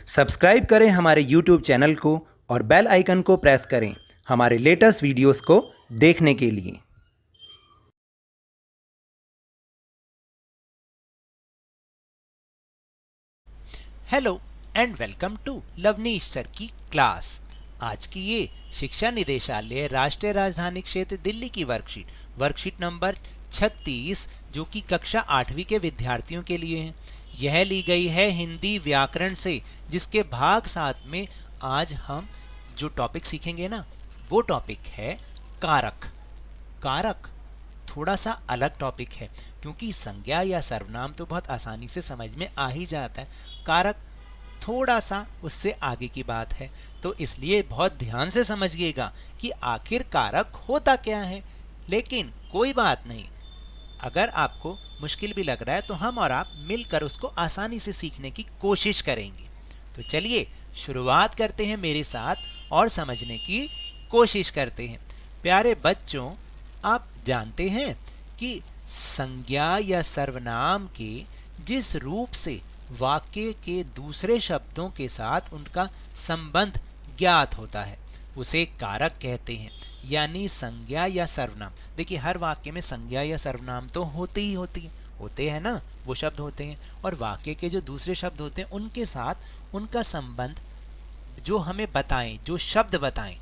Subscribe करें हमारे YouTube channel को और बेल आइकन को प्रेस करें हमारे लेटेस्ट वीडियोस को देखने के लिए। Hello and welcome to Lavneesh sir की क्लास। आज की ये शिक्षा निदेशालय राष्ट्रीय राजधानी क्षेत्र दिल्ली की वर्कशीट नंबर 36 जो कि कक्षा 8वीं के विद्यार्थियों के लिए है। यह ली गई है हिंदी व्याकरण से, जिसके भाग 7 में आज हम जो टॉपिक सीखेंगे ना, वो टॉपिक है कारक। कारक थोड़ा सा अलग टॉपिक है, क्योंकि संज्ञा या सर्वनाम तो बहुत आसानी से समझ में आ ही जाता है। कारक थोड़ा सा उससे आगे की बात है, तो इसलिए बहुत ध्यान से समझिएगा कि आखिर कारक होता क्या है। लेकिन कोई बात नहीं, अगर आपको मुश्किल भी लग रहा है तो हम और आप मिलकर उसको आसानी से सीखने की कोशिश करेंगे। तो चलिए शुरुआत करते हैं मेरे साथ और समझने की कोशिश करते हैं। प्यारे बच्चों, आप जानते हैं कि संज्ञा या सर्वनाम के जिस रूप से वाक्य के दूसरे शब्दों के साथ उनका संबंध ज्ञात होता है उसे कारक कहते हैं, यानी संज्ञा या सर्वनाम। देखिए, हर वाक्य में संज्ञा या सर्वनाम तो होते हैं ना, वो शब्द होते हैं, और वाक्य के जो दूसरे शब्द होते हैं उनके साथ उनका संबंध जो हमें बताएं, जो शब्द बताएं,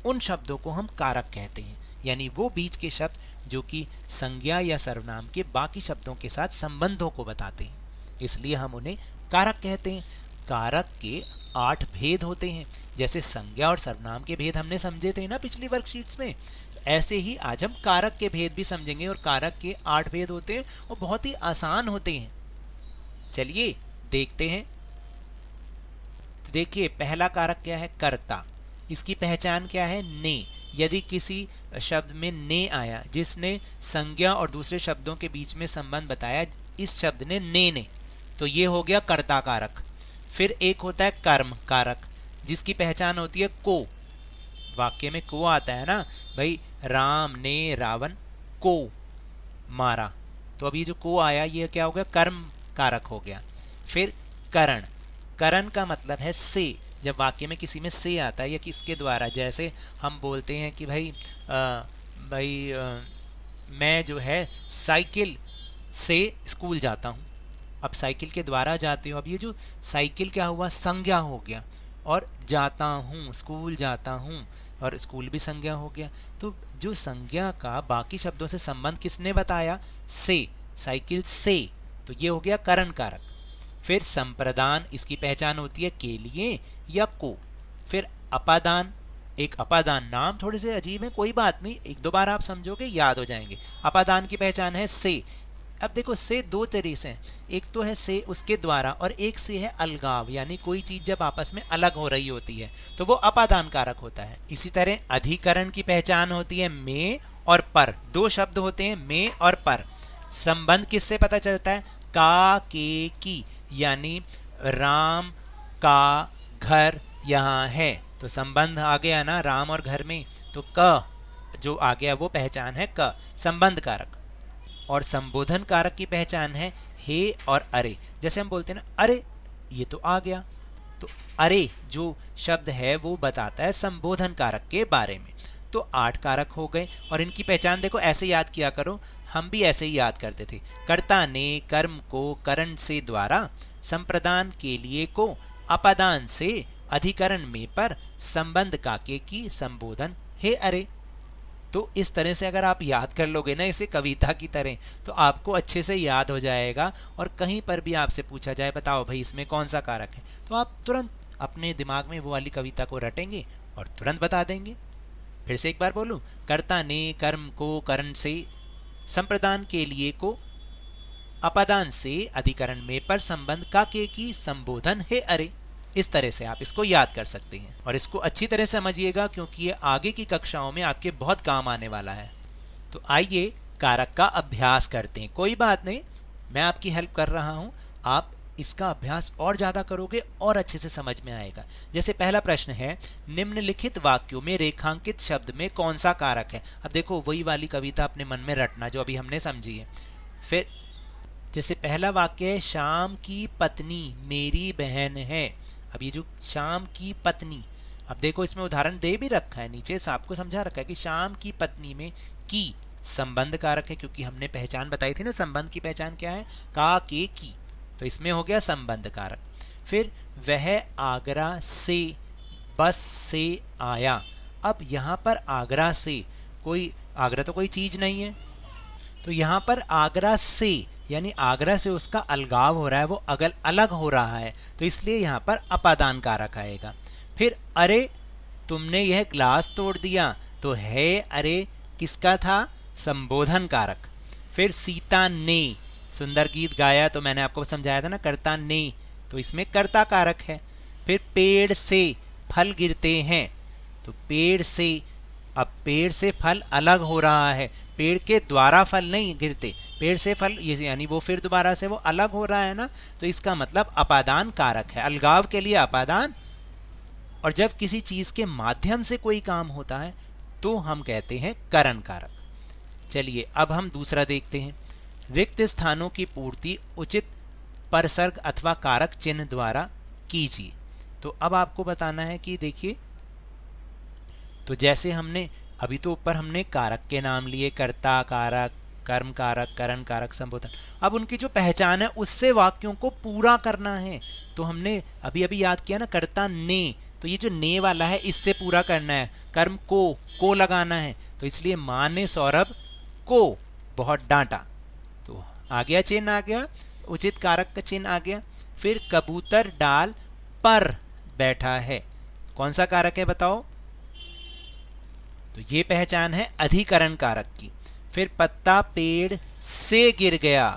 उन शब्दों को हम कारक कहते हैं। यानी वो बीच के शब्द जो कि संज्ञा या सर्वनाम के बाकी शब्दों के साथ संबंधों को बताते हैं, इसलिए हम उन्हें कारक कहते हैं। कारक के 8 भेद होते हैं। जैसे संज्ञा और सर्वनाम के भेद हमने समझे थे ना पिछली वर्कशीट्स में, ऐसे ही आज हम कारक के भेद भी समझेंगे। और कारक के 8 भेद होते हैं और बहुत ही आसान होते हैं। चलिए देखते हैं। तो देखिए, पहला कारक क्या है? कर्ता। इसकी पहचान क्या है? ने। यदि किसी शब्द में ने आया जिसने संज्ञा और दूसरे शब्दों के बीच में संबंध बताया, इस शब्द ने, तो ये हो गया कर्ता कारक। फिर एक होता है कर्म कारक, जिसकी पहचान होती है को। वाक्य में को आता है ना भाई, राम ने रावण को मारा, तो अभी जो को आया ये क्या हो गया? कर्म कारक हो गया। फिर करण। करण का मतलब है से। जब वाक्य में किसी में से आता है या किसके द्वारा, जैसे हम बोलते हैं कि मैं जो है साइकिल से स्कूल जाता हूँ। अब साइकिल के द्वारा जाते हो, अब ये जो साइकिल क्या हुआ? संज्ञा हो गया। और जाता हूँ, स्कूल जाता हूँ, और स्कूल भी संज्ञा हो गया। तो जो संज्ञा का बाकी शब्दों से संबंध किसने बताया? से, साइकिल से, तो ये हो गया करण कारक। फिर संप्रदान, इसकी पहचान होती है के लिए या को। फिर अपादान, एक अपादान, नाम थोड़े से अजीब है, कोई बात नहीं, एक दो बार आप समझोगे याद हो जाएंगे। अपादान की पहचान है से। अब देखो, से दो तरीके से, एक तो है से उसके द्वारा, और एक से है अलगाव, यानी कोई चीज जब आपस में अलग हो रही होती है तो वो अपादान कारक होता है। इसी तरह अधिकरण की पहचान होती है में और पर। दो शब्द होते हैं में और पर। संबंध किससे पता चलता है? का के की, यानी राम का घर यहाँ है, तो संबंध आ गया ना राम और घर में, तो क जो आ गया वो पहचान है क, संबंध कारक। और संबोधन कारक की पहचान है हे और अरे। जैसे हम बोलते हैं ना, अरे ये तो आ गया, तो अरे जो शब्द है वो बताता है संबोधन कारक के बारे में। तो 8 कारक हो गए, और इनकी पहचान देखो, ऐसे याद किया करो, हम भी ऐसे ही याद करते थे। कर्ता ने कर्म को करण से द्वारा, संप्रदान के लिए को, अपादान से, अधिकरण में पर, संबंध काके की, संबोधन हे अरे। तो इस तरह से अगर आप याद कर लोगे ना इसे कविता की तरह, तो आपको अच्छे से याद हो जाएगा। और कहीं पर भी आपसे पूछा जाए बताओ भाई इसमें कौन सा कारक है, तो आप तुरंत अपने दिमाग में वो वाली कविता को रटेंगे और तुरंत बता देंगे। फिर से एक बार बोलूं, कर्ता ने कर्म को करण से, संप्रदान के लिए को, अपादान से, अधिकरण में पर, संबंध काके की, संबोधन है अरे। इस तरह से आप इसको याद कर सकते हैं, और इसको अच्छी तरह से समझिएगा क्योंकि ये आगे की कक्षाओं में आपके बहुत काम आने वाला है। तो आइए कारक का अभ्यास करते हैं। कोई बात नहीं, मैं आपकी हेल्प कर रहा हूं, आप इसका अभ्यास और ज्यादा करोगे और अच्छे से समझ में आएगा। जैसे पहला प्रश्न है, निम्नलिखित वाक्यों में रेखांकित शब्द में कौन सा कारक है? अब देखो, वही वाली कविता अपने मन में रटना जो अभी हमने समझी है। फिर जैसे पहला वाक्य है, शाम की पत्नी मेरी बहन है। अब ये जो श्याम की पत्नी, अब देखो इसमें उदाहरण दे भी रखा है, नीचे आपको समझा रखा है कि श्याम की पत्नी में की संबंध कारक है, क्योंकि हमने पहचान बताई थी ना, संबंध की पहचान क्या है, का के की, तो इसमें हो गया संबंध कारक। फिर वह आगरा से बस से आया। अब यहाँ पर आगरा से, कोई आगरा तो कोई चीज नहीं है, तो यहाँ पर आगरा से यानी आगरा से उसका अलगाव हो रहा है, वो अलग हो रहा है, तो इसलिए यहाँ पर अपादान कारक आएगा। फिर अरे तुमने यह ग्लास तोड़ दिया, तो है अरे किसका था, संबोधन कारक। फिर सीता ने सुंदर गीत गाया, तो मैंने आपको समझाया था ना, कर्ता ने, तो इसमें कर्ता कारक है। फिर पेड़ से फल गिरते हैं, तो पेड़ से, अब पेड़ से फल अलग हो रहा है, पेड़ के द्वारा फल नहीं गिरते, पेड़ से फल यानी वो फिर दोबारा से वो अलग हो रहा है ना, तो इसका मतलब अपादान कारक है, अलगाव के लिए अपादान। और जब किसी चीज के माध्यम से कोई काम होता है तो हम कहते हैं करण कारक। चलिए अब हम दूसरा देखते हैं, रिक्त स्थानों की पूर्ति उचित परसर्ग अथवा कारक चिन्ह द्वारा कीजिए। तो अब आपको बताना है कि देखिए, तो जैसे हमने अभी तो ऊपर हमने कारक के नाम लिए, कर्ता कारक, कर्म कारक, करण कारक, संबोधन, अब उनकी जो पहचान है उससे वाक्यों को पूरा करना है। तो हमने अभी अभी याद किया ना, कर्ता ने, तो ये जो ने वाला है इससे पूरा करना है, कर्म को लगाना है, तो इसलिए माँ ने सौरभ को बहुत डांटा, तो आ गया चिन्ह, आ गया उचित कारक का चिन्ह आ गया। फिर कबूतर डाल पर बैठा है, कौन सा कारक है बताओ, तो ये पहचान है अधिकरण कारक की। फिर पत्ता पेड़ से गिर गया,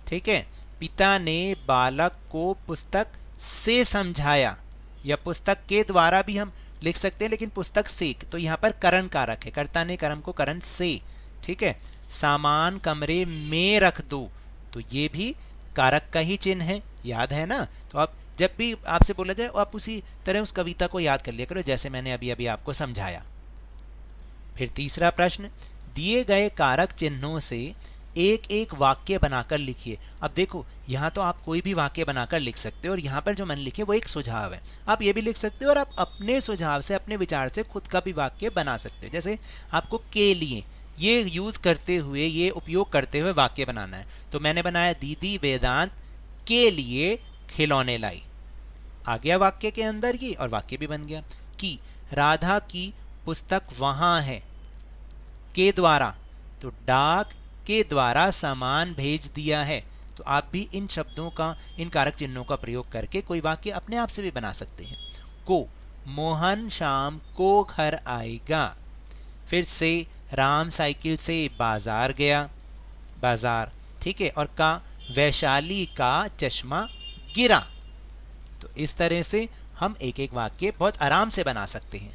ठीक है, पिता ने बालक को पुस्तक से समझाया, या पुस्तक के द्वारा भी हम लिख सकते हैं, लेकिन पुस्तक से, तो यहाँ पर करण कारक है, कर्ता ने कर्म को करण से, ठीक है। सामान कमरे में रख दो, तो ये भी कारक का ही चिन्ह है, याद है ना। तो आप जब भी आपसे बोला जाए आप उसी तरह उस कविता को याद कर लिया करो, जैसे मैंने अभी अभी आपको समझाया। फिर तीसरा प्रश्न, दिए गए कारक चिन्हों से एक एक वाक्य बनाकर लिखिए। अब देखो यहाँ तो आप कोई भी वाक्य बनाकर लिख सकते हो, और यहाँ पर जो मैंने लिखे वो एक सुझाव है, आप ये भी लिख सकते हो, और आप अपने सुझाव से, अपने विचार से खुद का भी वाक्य बना सकते हो। जैसे आपको के लिए ये यूज करते हुए, ये उपयोग करते हुए वाक्य बनाना है, तो मैंने बनाया दीदी वेदांत के लिए खिलौने लाई, आ गया वाक्य के अंदर ये, और वाक्य भी बन गया। कि राधा की पुस्तक वहां है, के द्वारा, तो डाक के द्वारा सामान भेज दिया है, तो आप भी इन शब्दों का, इन कारक चिन्हों का प्रयोग करके कोई वाक्य अपने आप से भी बना सकते हैं। को, मोहन शाम को घर आएगा। फिर से, राम साइकिल से बाजार गया, बाजार, ठीक है। और का, वैशाली का चश्मा गिरा। तो इस तरह से हम एक एक वाक्य बहुत आराम से बना सकते हैं।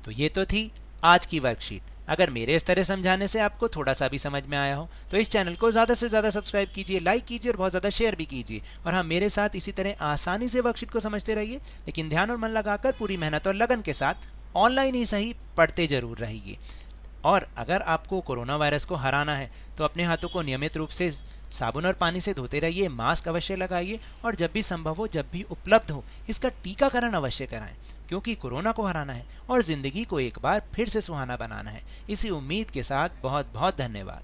तो ये तो थी आज की वर्कशीट। अगर मेरे इस तरह समझाने से आपको थोड़ा सा भी समझ में आया हो तो इस चैनल को ज़्यादा से ज़्यादा सब्सक्राइब कीजिए, लाइक कीजिए और बहुत ज़्यादा शेयर भी कीजिए। और हाँ, मेरे साथ इसी तरह आसानी से वर्कशीट को समझते रहिए, लेकिन ध्यान और मन लगाकर पूरी मेहनत और लगन के साथ ऑनलाइन ही सही पढ़ते जरूर रहिए। और अगर आपको कोरोना वायरस को हराना है तो अपने हाथों को नियमित रूप से साबुन और पानी से धोते रहिए, मास्क अवश्य लगाइए, और जब भी संभव हो, जब भी उपलब्ध हो, इसका टीकाकरण अवश्य कराएं, क्योंकि कोरोना को हराना है और ज़िंदगी को एक बार फिर से सुहाना बनाना है। इसी उम्मीद के साथ बहुत बहुत धन्यवाद।